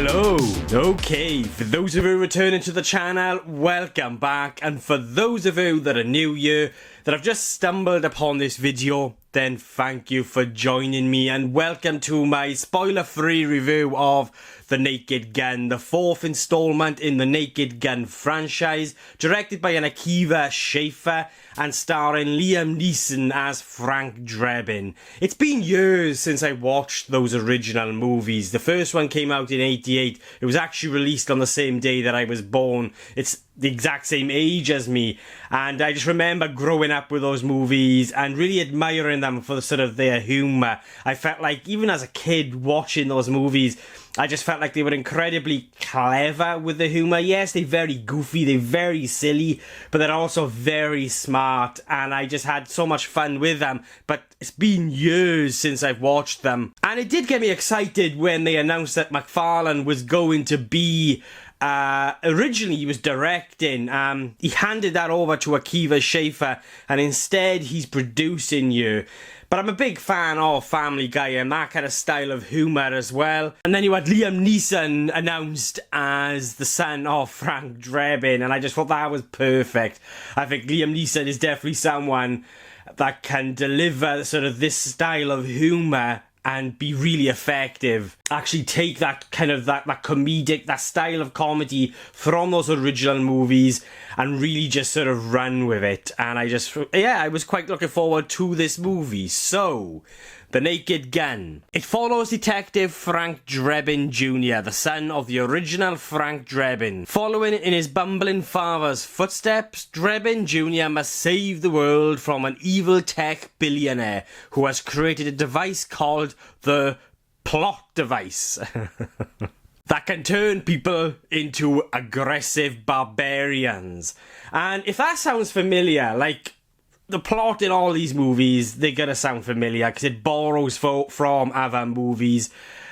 Hello! Okay, for those of you returning to the channel, welcome back, and for those of you that are new here, that have just stumbled upon this video, then thank you for joining me, and welcome to my spoiler-free review of The Naked Gun, the fourth installment in the Naked Gun franchise, directed by an Akiva Schaffer, and starring Liam Neeson as Frank Drebin. It's been years since I watched those original movies. The first one came out in '88. It was actually released on the same day that I was born. It's the exact same age as me, and I just remember growing up with those movies and really admiring them for sort of their humour. I felt like even as a kid watching those movies, I just felt like they were incredibly clever with the humour. Yes, they're very goofy, they're very silly, but they're also very smart, and I just had so much fun with them. But it's been years since I've watched them, and it did get me excited when they announced that McFarlane was going to be originally he was directing. He handed that over to Akiva Schaffer, and instead he's producing you. But I'm a big fan of Family Guy and that kind of style of humour as well. And then you had Liam Neeson announced as the son of Frank Drebin, and I just thought that was perfect. I think Liam Neeson is definitely someone that can deliver sort of this style of humour and be really effective. Actually take that kind of that comedic, that style of comedy from those original movies and really just sort of run with it. And I was quite looking forward to this movie. So, The Naked Gun. It follows Detective Frank Drebin Jr, the son of the original Frank Drebin. Following in his bumbling father's footsteps, Drebin Jr must save the world from an evil tech billionaire who has created a device called the P.L.O.T device. That can turn people into aggressive barbarians. And if that sounds familiar, like the plot in all these movies, they're gonna sound familiar because it borrows from other movies,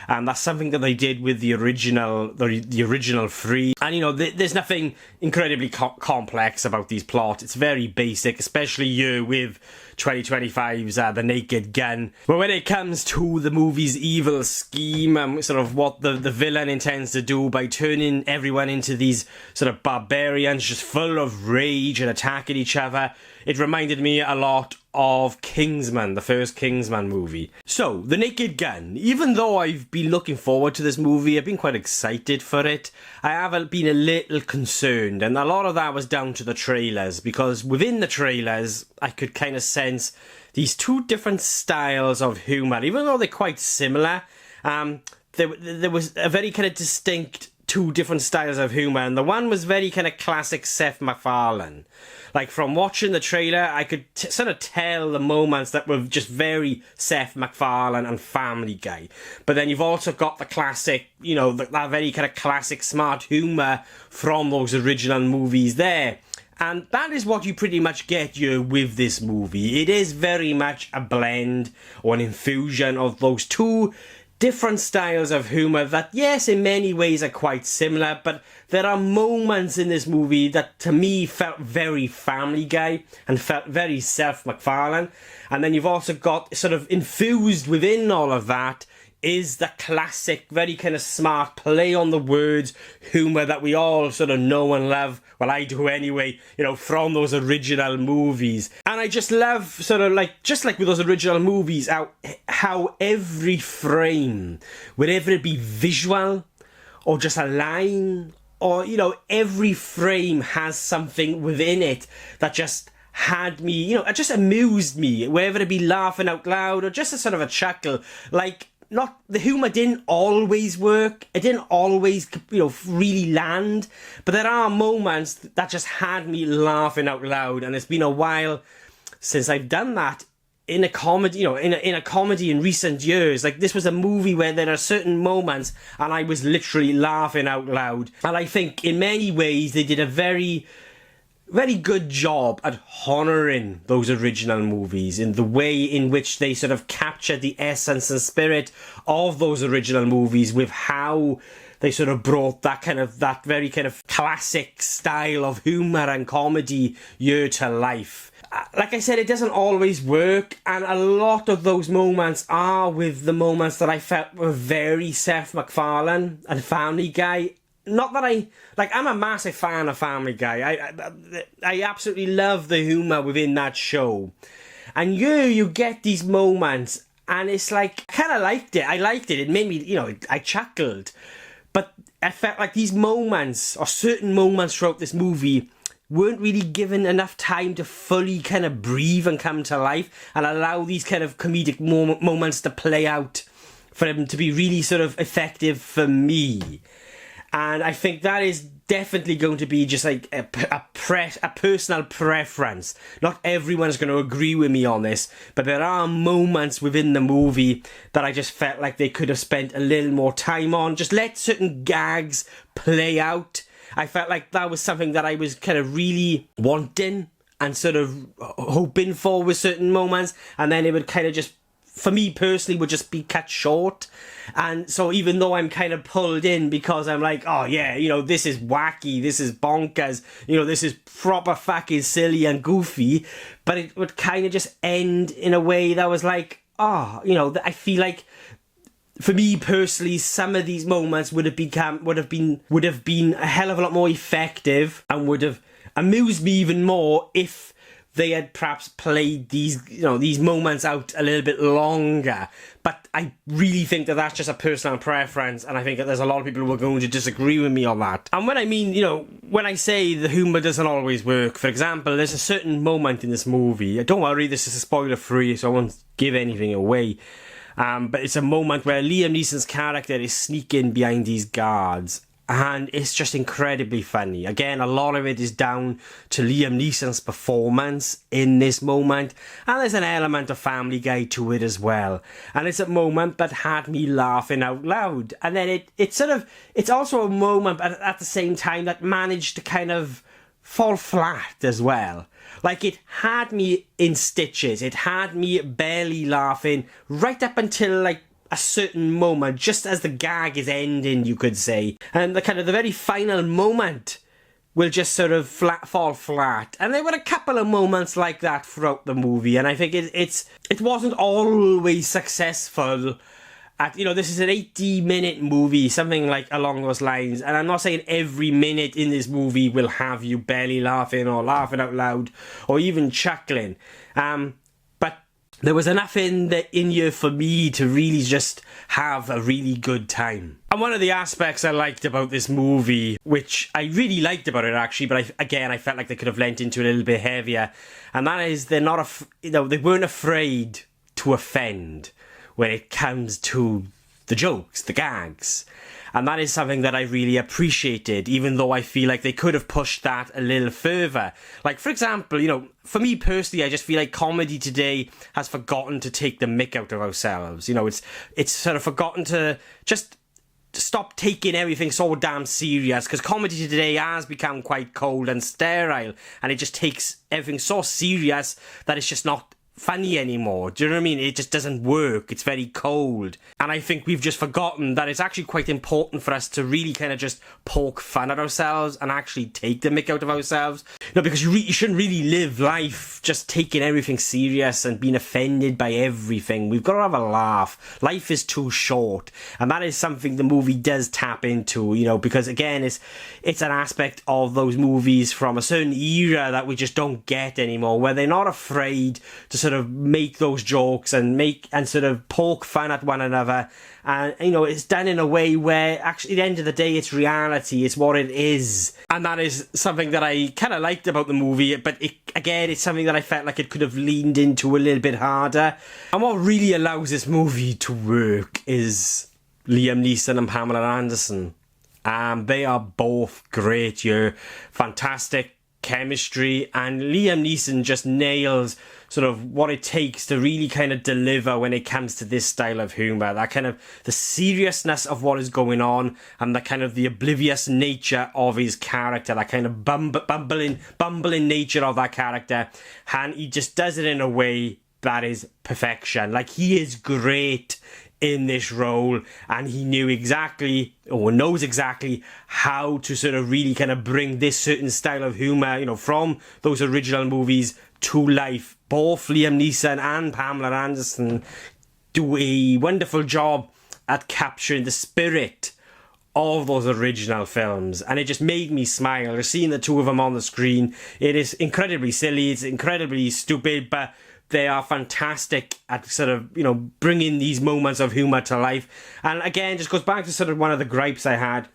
and that's something that they did with the original three. And you know, there's nothing incredibly complex about these plots. It's very basic, especially here with 2025's The Naked Gun. But when it comes to the movie's evil scheme and sort of what the villain intends to do by turning everyone into these sort of barbarians just full of rage and attacking each other, it reminded me a lot of Kingsman, the first Kingsman movie. So, The Naked Gun. Even though I've been looking forward to this movie, I've been quite excited for it, I have been a little concerned, and a lot of that was down to the trailers, because within the trailers, I could kind of sense these two different styles of humour. Even though they're quite similar, there was a very kind of distinct two different styles of humour, and the one was very kind of classic Seth MacFarlane. Like, from watching the trailer, I could sort of tell the moments that were just very Seth MacFarlane and Family Guy. But then you've also got the classic, you know, that very kind of classic smart humour from those original movies there. And that is what you pretty much get here with this movie. It is very much a blend or an infusion of those two different styles of humour that, yes, in many ways are quite similar, but there are moments in this movie that to me felt very Family Guy and felt very Seth MacFarlane. And then you've also got sort of infused within all of that is the classic, very kind of smart play on the words humour that we all sort of know and love. Well, I do anyway, you know, from those original movies. And I just love sort of like, just like with those original movies, how every frame, whether it be visual or just a line, or, you know, every frame has something within it that just had me, you know, it just amused me, whether it be laughing out loud or just a sort of a chuckle. Like, not the humour didn't always work, it didn't always, you know, really land, but there are moments that just had me laughing out loud, and it's been a while since I've done that in a comedy, you know, in a comedy in recent years. Like, this was a movie where there are certain moments and I was literally laughing out loud, and I think in many ways they did a very good job at honouring those original movies in the way in which they sort of captured the essence and spirit of those original movies with how they sort of brought that very kind of classic style of humour and comedy here to life. like I said, it doesn't always work, and a lot of those moments are with the moments that I felt were very Seth MacFarlane and Family Guy. Not that I'm a massive fan of Family Guy. I absolutely love the humour within that show. And you get these moments, and it's like, I kind of liked it. I liked it. It made me, I chuckled. But I felt like these moments, or certain moments throughout this movie, weren't really given enough time to fully kind of breathe and come to life and allow these kind of comedic moments to play out for them to be really sort of effective for me. And I think that is definitely going to be just like a personal preference. Not everyone's going to agree with me on this, but there are moments within the movie that I just felt like they could have spent a little more time on. Just let certain gags play out. I felt like that was something that I was kind of really wanting and sort of hoping for with certain moments, and then it would kind of just, for me personally, would just be cut short. And so even though I'm kind of pulled in because I'm like, oh yeah, this is wacky, this is bonkers, this is proper fucking silly and goofy, but it would kind of just end in a way that was like, I feel like, for me personally, some of these moments would have been a hell of a lot more effective and would have amused me even more if they had perhaps played these moments out a little bit longer. But I really think that that's just a personal preference, and I think that there's a lot of people who are going to disagree with me on that. And when I mean, when I say the humour doesn't always work, for example, there's a certain moment in this movie, don't worry, this is spoiler free, so I won't give anything away, but it's a moment where Liam Neeson's character is sneaking behind these guards, and it's just incredibly funny. Again, a lot of it is down to Liam Neeson's performance in this moment, and there's an element of Family Guy to it as well. And it's a moment that had me laughing out loud. And then it's also a moment at the same time that managed to kind of fall flat as well. Like, it had me in stitches. It had me barely laughing right up until like a certain moment, just as the gag is ending, you could say. And the very final moment will just sort of fall flat. And there were a couple of moments like that throughout the movie, and I think it wasn't always successful. This is an 80-minute movie, something like along those lines, and I'm not saying every minute in this movie will have you barely laughing or laughing out loud or even chuckling. But there was enough in here for me to really just have a really good time. And one of the aspects I liked about this movie, which I really liked about it actually, but I felt like they could have lent into it a little bit heavier, and that is they weren't afraid to offend when it comes to the jokes, the gags. And that is something that I really appreciated, even though I feel like they could have pushed that a little further. Like, for example, for me personally, I just feel like comedy today has forgotten to take the mick out of ourselves. It's sort of forgotten to just stop taking everything so damn serious, because comedy today has become quite cold and sterile, and it just takes everything so serious that it's just not funny anymore. Do you know what I mean? It just doesn't work. It's very cold. And I think we've just forgotten that it's actually quite important for us to really kind of just poke fun at ourselves and actually take the mick out of ourselves. Because you shouldn't really live life just taking everything serious and being offended by everything. We've got to have a laugh. Life is too short. And that is something the movie does tap into, because again, it's an aspect of those movies from a certain era that we just don't get anymore, where they're not afraid to sort of make those jokes and sort of poke fun at one another, and it's done in a way where actually at the end of the day it's reality, it's what it is. And that is something that I kind of liked about the movie, but it's something that I felt like it could have leaned into a little bit harder. And what really allows this movie to work is Liam Neeson and Pamela Anderson. They are both great here, fantastic chemistry, and Liam Neeson just nails sort of what it takes to really kind of deliver when it comes to this style of humour. That kind of the seriousness of what is going on, and the kind of the oblivious nature of his character, that kind of bumbling nature of that character, and he just does it in a way that is perfection. Like, he is great in this role, and he knows exactly how to sort of really kind of bring this certain style of humour, from those original movies to life. Both Liam Neeson and Pamela Anderson do a wonderful job at capturing the spirit of those original films, and it just made me smile. Just seeing the two of them on the screen, it is incredibly silly, it's incredibly stupid, but they are fantastic at sort of, you know, bringing these moments of humour to life. And again, just goes back to sort of one of the gripes I had,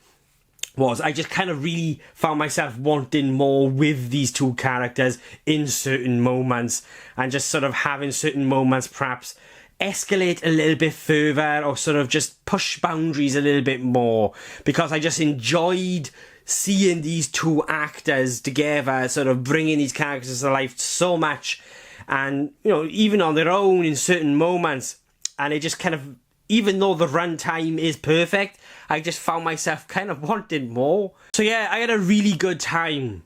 was I just kind of really found myself wanting more with these two characters in certain moments, and just sort of having certain moments perhaps escalate a little bit further, or sort of just push boundaries a little bit more, because I just enjoyed seeing these two actors together, sort of bringing these characters to life so much, and, you know, even on their own in certain moments. And it just kind of, even though the runtime is perfect, I just found myself kind of wanting more. So yeah, I had a really good time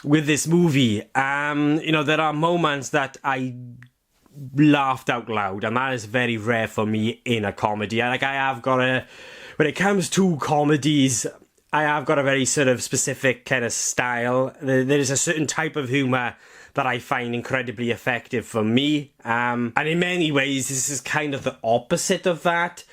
with this movie. You know, there are moments that I laughed out loud, and that is very rare for me in a comedy. Like, I have got a, when it comes to comedies, I have got a very sort of specific kind of style. There is a certain type of humour that I find incredibly effective for me. And in many ways, this is kind of the opposite of that,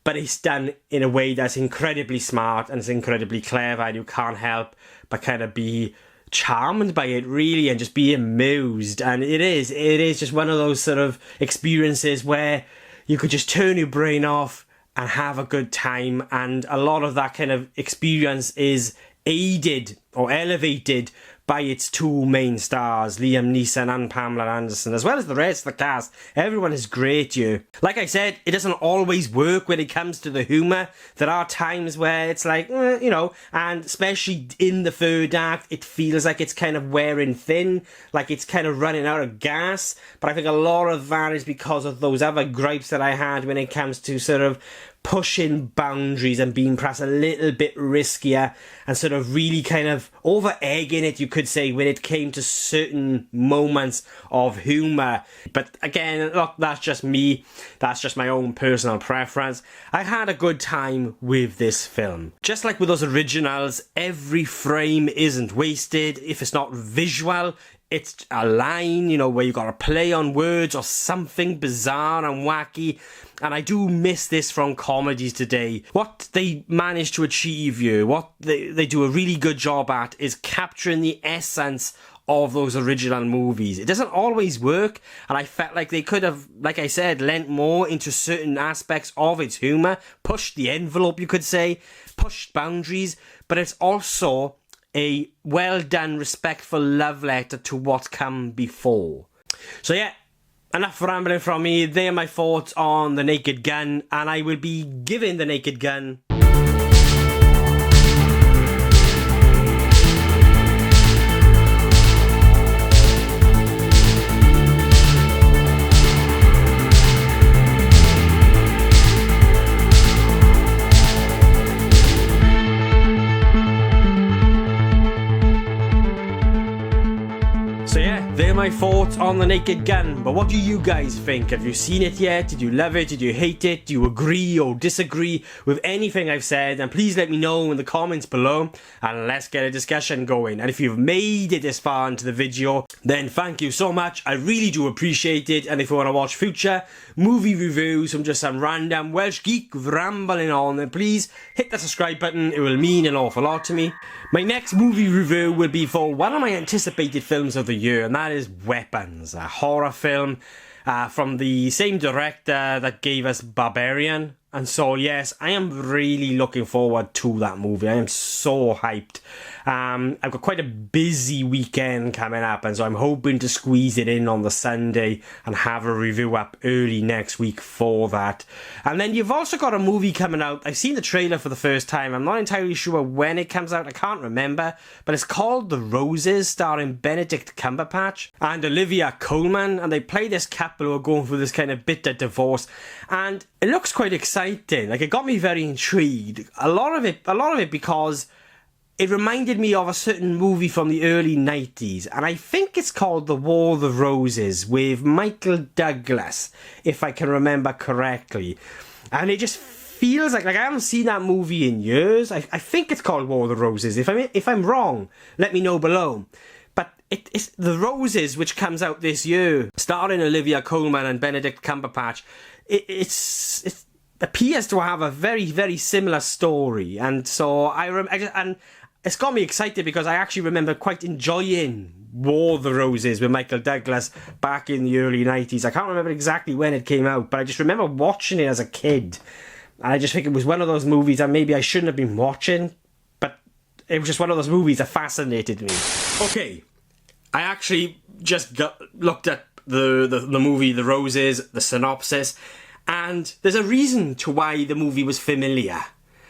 but it's done in a way that's incredibly smart and it's incredibly clever, and you can't help but kind of be charmed by it, really, and just be amused. And it is just one of those sort of experiences where you could just turn your brain off and have a good time, and a lot of that kind of experience is aided or elevated by its two main stars, Liam Neeson and Pamela Anderson, as well as the rest of the cast. Everyone is great here. Like I said, it doesn't always work when it comes to the humour. There are times where it's like, you know, and especially in the third act, it feels like it's kind of wearing thin, like it's kind of running out of gas. But I think a lot of that is because of those other gripes that I had when it comes to sort of pushing boundaries and being perhaps a little bit riskier, and sort of really kind of over-egging it, you could say, when it came to certain moments of humour. But again, look, that's just me. That's just my own personal preference. I had a good time with this film. Just like with those originals, every frame isn't wasted. If it's not visual, it's a line, you know, where you got to play on words or something bizarre and wacky. And I do miss this from comedies today. What they manage to achieve here, what they do a really good job at, is capturing the essence of those original movies. It doesn't always work, and I felt like they could have, like I said, lent more into certain aspects of its humour, pushed the envelope, you could say, pushed boundaries, but it's also a well-done, respectful love letter to what's come before. So yeah, enough rambling from me. They are my thoughts on The Naked Gun, and I will be giving The Naked Gun my thoughts on The Naked Gun. But what do you guys think? Have you seen it yet? Did you love it? Did you hate it? Do you agree or disagree with anything I've said? And please let me know in the comments below, and let's get a discussion going. And if you've made it this far into the video, then thank you so much. I really do appreciate it. And if you want to watch future movie reviews from just some random Welsh geek rambling on, then please hit the subscribe button. It will mean an awful lot to me. My next movie review will be for one of my anticipated films of the year, and that is Weapons, a horror film from the same director that gave us Barbarian. And so yes, I am really looking forward to that movie. I am so hyped. I've got quite a busy weekend coming up, and so I'm hoping to squeeze it in on the Sunday and have a review up early next week for that. And then you've also got a movie coming out. I've seen the trailer for the first time. I'm not entirely sure when it comes out. I can't remember. But it's called The Roses, starring Benedict Cumberbatch and Olivia Colman. And they play this couple who are going through this kind of bitter divorce. And it looks quite exciting. Like, it got me very intrigued. A lot of it because it reminded me of a certain movie from the early 90s, and I think it's called The War of the Roses with Michael Douglas, if I can remember correctly. And it just feels like I haven't seen that movie in years. I think it's called War of the Roses. If I'm wrong, let me know below. But it's The Roses, which comes out this year, starring Olivia Colman and Benedict Cumberbatch. It appears to have a very, very similar story, and so and it's got me excited because I actually remember quite enjoying War of the Roses with Michael Douglas back in the early 90s. I can't remember exactly when it came out, but I just remember watching it as a kid, and I just think it was one of those movies that maybe I shouldn't have been watching, but it was just one of those movies that fascinated me. Okay, I actually just looked at the movie The Roses, the synopsis, and there's a reason to why the movie was familiar.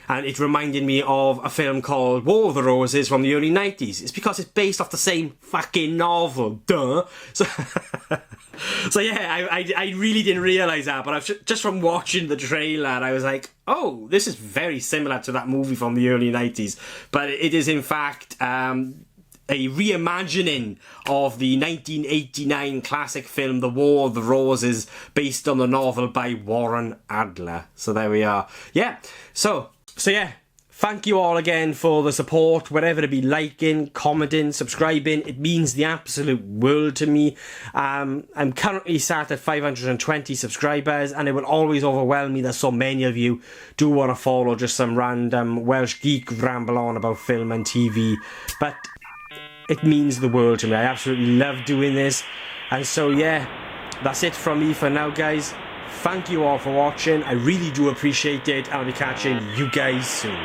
And it reminded me of a film called War of the Roses from the early 90s. It's because it's based off the same fucking novel, duh. So yeah, I really didn't realise that, but just from watching the trailer, I was like, oh, this is very similar to that movie from the early 90s. But it is in fact a reimagining of the 1989 classic film The War of the Roses, based on the novel by Warren Adler. So there we are. Yeah, so yeah, thank you all again for the support, whatever it be, liking, commenting, subscribing. It means the absolute world to me. I'm currently sat at 520 subscribers, and it will always overwhelm me that so many of you do want to follow just some random Welsh geek ramble on about film and TV. But it means the world to me. I absolutely love doing this. And so yeah, that's it from me for now, guys. Thank you all for watching. I really do appreciate it. I'll be catching you guys soon.